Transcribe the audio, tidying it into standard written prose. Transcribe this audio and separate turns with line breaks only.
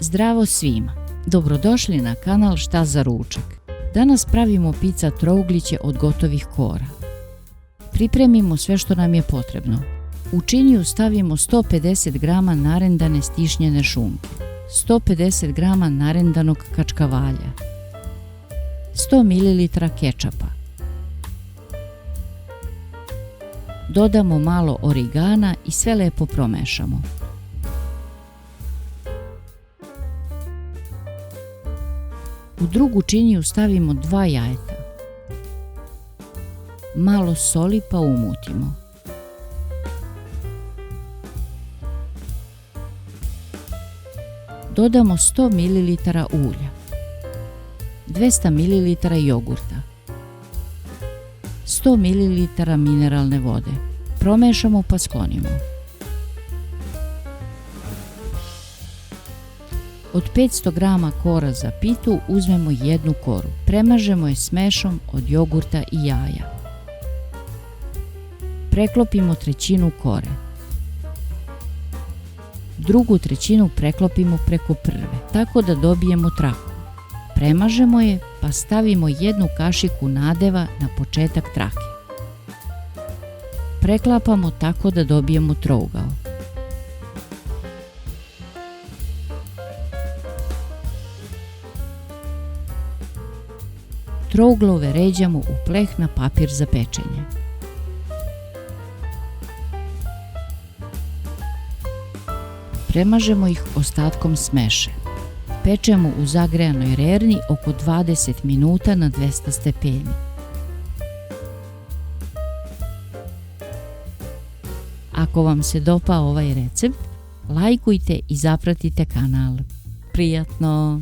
Zdravo svima! Dobrodošli na kanal Šta za ručak. Danas pravimo pizza trougliće od gotovih kora. Pripremimo sve što nam je potrebno. U činiju stavimo 150 g narendane stišnjene šunke, 150 g narendanog kačkavalja, 100 ml kečapa. Dodamo malo origana i sve lepo promešamo. U drugu činiju stavimo 2 jajeta. Malo soli pa umutimo. Dodamo 100 ml ulja, 200 ml jogurta, 100 ml mineralne vode. Promešamo pa sklonimo. Od 500 g kora za pitu uzmemo jednu koru. Premažemo je smešom od jogurta i jaja. Preklopimo trećinu kore. Drugu trećinu preklopimo preko prve, tako da dobijemo traku. Premažemo je pa stavimo jednu kašiku nadeva na početak trake. Preklapamo tako da dobijemo trougao. Trouglove ređamo u pleh na papir za pečenje. Premažemo ih ostatkom smeše. Pečemo u zagrejanoj rerni oko 20 minuta na 200 stepeni. Ako vam se dopao ovaj recept, lajkujte i zapratite kanal. Prijatno!